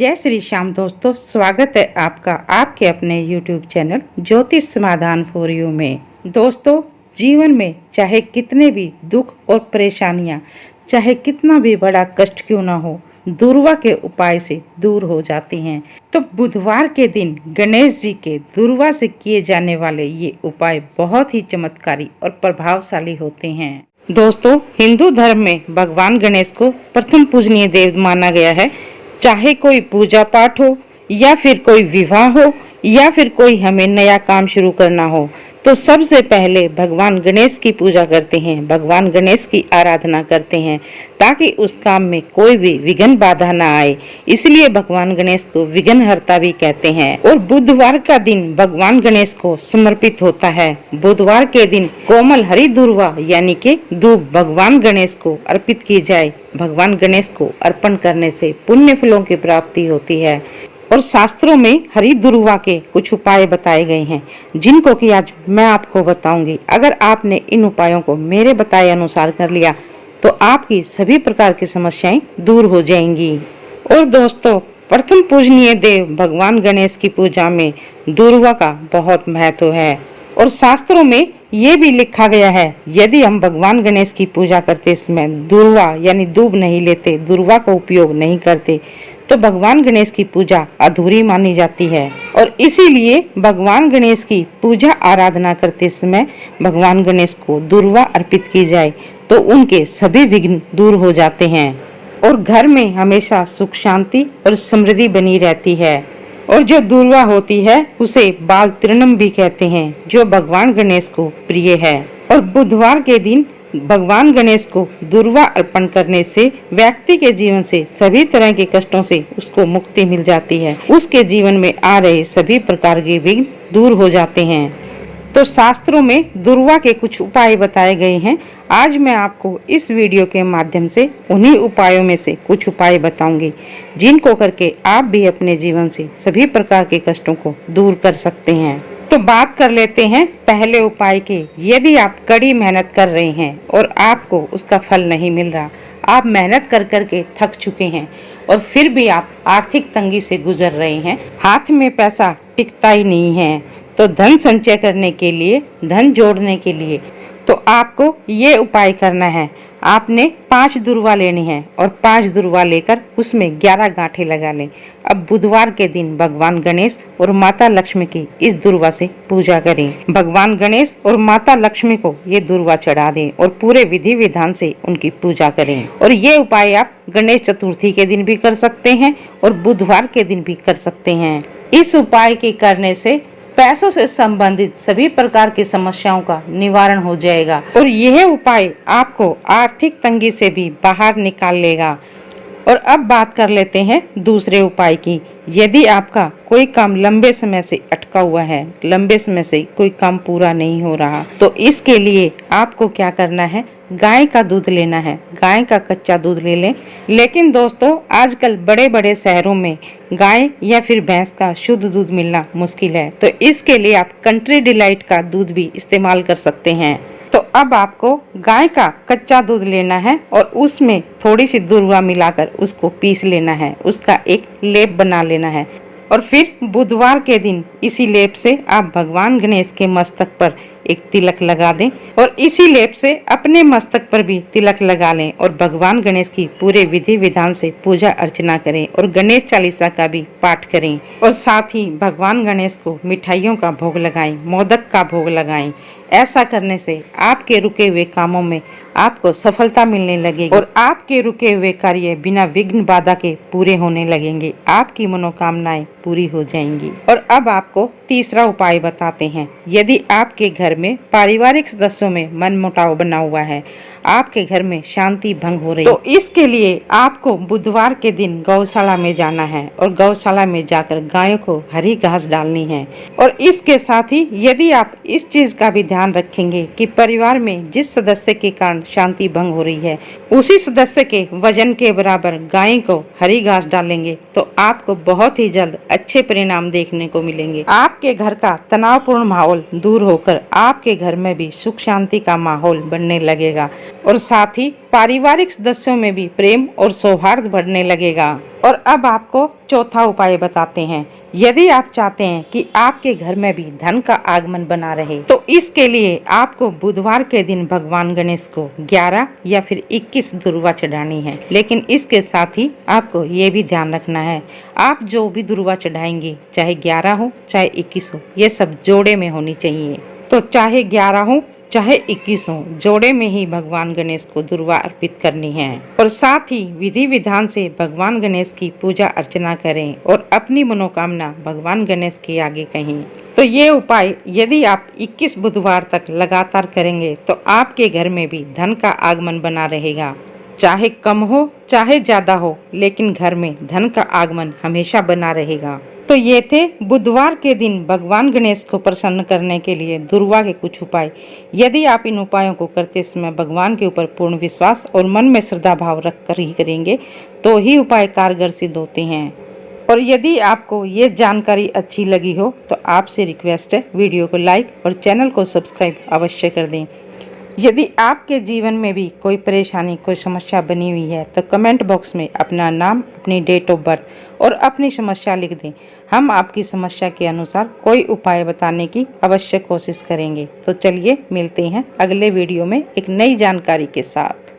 जय श्री श्याम दोस्तों, स्वागत है आपका आपके अपने YouTube चैनल ज्योतिष समाधान फॉर यू में। दोस्तों, जीवन में चाहे कितने भी दुख और परेशानियां, चाहे कितना भी बड़ा कष्ट क्यों ना हो, दुर्वा के उपाय से दूर हो जाती हैं। तो बुधवार के दिन गणेश जी के दुर्वा से किए जाने वाले ये उपाय बहुत ही चमत्कारी और प्रभावशाली होते हैं। दोस्तों, हिंदू धर्म में भगवान गणेश को प्रथम पूजनीय देव माना गया है। चाहे कोई पूजा पाठ हो या फिर कोई विवाह हो या फिर कोई हमें नया काम शुरू करना हो, तो सबसे पहले भगवान गणेश की पूजा करते हैं, भगवान गणेश की आराधना करते हैं ताकि उस काम में कोई भी विघ्न बाधा ना आए। इसलिए भगवान गणेश को विघ्नहर्ता भी कहते हैं। और बुधवार का दिन भगवान गणेश को समर्पित होता है। बुधवार के दिन कोमल हरी दुर्वा यानी कि दूब भगवान गणेश को अर्पित की जाए। भगवान गणेश को अर्पण करने से पुण्य फलों की प्राप्ति होती है। और शास्त्रों में हरी दुर्वा के कुछ उपाय बताए गए हैं, जिनको कि आज मैं आपको बताऊंगी। अगर आपने इन उपायों को मेरे बताए अनुसार कर लिया तो आपकी सभी प्रकार की समस्याएं दूर हो जाएंगी। और दोस्तों, प्रथम पूजनीय देव भगवान गणेश की पूजा में दुर्वा का बहुत महत्व है। और शास्त्रों में ये भी लिखा गया है, यदि हम भगवान गणेश की पूजा करते समय दुर्वा यानी दूब नहीं लेते, दुर्वा का उपयोग नहीं करते, तो भगवान गणेश की पूजा अधूरी मानी जाती है। और इसीलिए भगवान गणेश की पूजा आराधना करते समय भगवान गणेश को दुर्वा अर्पित की जाए तो उनके सभी विघ्न दूर हो जाते हैं और घर में हमेशा सुख शांति और समृद्धि बनी रहती है। और जो दुर्वा होती है उसे बाल तृणम भी कहते हैं, जो भगवान गणेश को प्रिय है। और बुधवार के दिन भगवान गणेश को दुर्वा अर्पण करने से व्यक्ति के जीवन से सभी तरह के कष्टों से उसको मुक्ति मिल जाती है। उसके जीवन में आ रहे सभी प्रकार के विघ्न दूर हो जाते हैं। तो शास्त्रों में दुर्वा के कुछ उपाय बताए गए हैं। आज मैं आपको इस वीडियो के माध्यम से उन्हीं उपायों में से कुछ उपाय बताऊंगी, जिनको करके आप भी अपने जीवन से सभी प्रकार के कष्टों को दूर कर सकते हैं। तो बात कर लेते हैं पहले उपाय के। यदि आप कड़ी मेहनत कर रहे हैं और आपको उसका फल नहीं मिल रहा, आप मेहनत कर करके थक चुके हैं और फिर भी आप आर्थिक तंगी से गुजर रहे हैं, हाथ में पैसा टिकता ही नहीं है, तो धन संचय करने के लिए, धन जोड़ने के लिए तो आपको ये उपाय करना है। आपने 5 दुर्वा लेनी है और 5 दुर्वा लेकर उसमें 11 गांठें लगा लें। अब बुधवार के दिन भगवान गणेश और माता लक्ष्मी की इस दुर्वा से पूजा करें। भगवान गणेश और माता लक्ष्मी को ये दुर्वा चढ़ा दें और पूरे विधि विधान से उनकी पूजा करें। और ये उपाय आप गणेश चतुर्थी के दिन भी कर सकते हैं और बुधवार के दिन भी कर सकते हैं। इस उपाय के करने से पैसों से संबंधित सभी प्रकार की समस्याओं का निवारण हो जाएगा और यह उपाय आपको आर्थिक तंगी से भी बाहर निकाल लेगा। और अब बात कर लेते हैं दूसरे उपाय की। यदि आपका कोई काम लंबे समय से अटका हुआ है, लंबे समय से कोई काम पूरा नहीं हो रहा, तो इसके लिए आपको क्या करना है, गाय का दूध लेना है। गाय का कच्चा दूध ले लें। लेकिन दोस्तों, आजकल बड़े बड़े शहरों में गाय या फिर भैंस का शुद्ध दूध मिलना मुश्किल है, तो इसके लिए आप कंट्री डिलाइट का दूध भी इस्तेमाल कर सकते हैं। तो अब आपको गाय का कच्चा दूध लेना है और उसमें थोड़ी सी दुर्वा मिलाकर उसको पीस लेना है, उसका एक लेप बना लेना है। और फिर बुधवार के दिन इसी लेप से आप भगवान गणेश के मस्तक पर एक तिलक लगा दें और इसी लेप से अपने मस्तक पर भी तिलक लगा लें और भगवान गणेश की पूरे विधि विधान से पूजा अर्चना करें और गणेश चालीसा का भी पाठ करें। और साथ ही भगवान गणेश को मिठाइयों का भोग लगाएं, मोदक का भोग लगाएं। ऐसा करने से आपके रुके हुए कामों में आपको सफलता मिलने लगेगी और आपके रुके हुए कार्य बिना विघ्न बाधा के पूरे होने लगेंगे। आपकी मनोकामनाएं पूरी हो जाएंगी। और अब आपको तीसरा उपाय बताते हैं। यदि आपके घर में पारिवारिक सदस्यों में मनमुटाव बना हुआ है, आपके घर में शांति भंग हो रही है, तो इसके लिए आपको बुधवार के दिन गौशाला में जाना है और गौशाला में जाकर गायों को हरी घास डालनी है। और इसके साथ ही यदि आप इस चीज का भी ध्यान रखेंगे कि परिवार में जिस सदस्य के कारण शांति भंग हो रही है, उसी सदस्य के वजन के बराबर गाय को हरी घास डालेंगे, तो आपको बहुत ही जल्द अच्छे परिणाम देखने को मिलेंगे। आपके घर का तनावपूर्ण माहौल दूर होकर आपके घर में भी सुख शांति का माहौल बनने लगेगा। और साथ ही पारिवारिक सदस्यों में भी प्रेम और सौहार्द बढ़ने लगेगा। और अब आपको चौथा उपाय बताते हैं। यदि आप चाहते हैं कि आपके घर में भी धन का आगमन बना रहे, तो इसके लिए आपको बुधवार के दिन भगवान गणेश को 11 या फिर 21 दुर्वा चढ़ानी है। लेकिन इसके साथ ही आपको ये भी ध्यान रखना है, आप जो भी दुर्वा चढ़ाएंगे, चाहे 11 हो चाहे 21 हो, ये सब जोड़े में होनी चाहिए। तो चाहे 11 हो चाहे 21 हो, जोड़े में ही भगवान गणेश को दुर्वा अर्पित करनी है। और साथ ही विधि विधान से भगवान गणेश की पूजा अर्चना करें और अपनी मनोकामना भगवान गणेश के आगे कहें। तो ये उपाय यदि आप 21 बुधवार तक लगातार करेंगे तो आपके घर में भी धन का आगमन बना रहेगा। चाहे कम हो चाहे ज्यादा हो, लेकिन घर में धन का आगमन हमेशा बना रहेगा। तो ये थे बुधवार के दिन भगवान गणेश को प्रसन्न करने के लिए दुर्वा के कुछ उपाय। यदि आप इन उपायों को करते समय भगवान के ऊपर पूर्ण विश्वास और मन में श्रद्धा भाव रख कर ही करेंगे तो ही उपाय कारगर सिद्ध होते हैं। और यदि आपको ये जानकारी अच्छी लगी हो तो आपसे रिक्वेस्ट है, वीडियो को लाइक और चैनल को सब्सक्राइब अवश्य कर दें। यदि आपके जीवन में भी कोई परेशानी, कोई समस्या बनी हुई है तो कमेंट बॉक्स में अपना नाम, अपनी डेट ऑफ बर्थ और अपनी समस्या लिख दें। हम आपकी समस्या के अनुसार कोई उपाय बताने की अवश्य कोशिश करेंगे। तो चलिए मिलते हैं अगले वीडियो में एक नई जानकारी के साथ।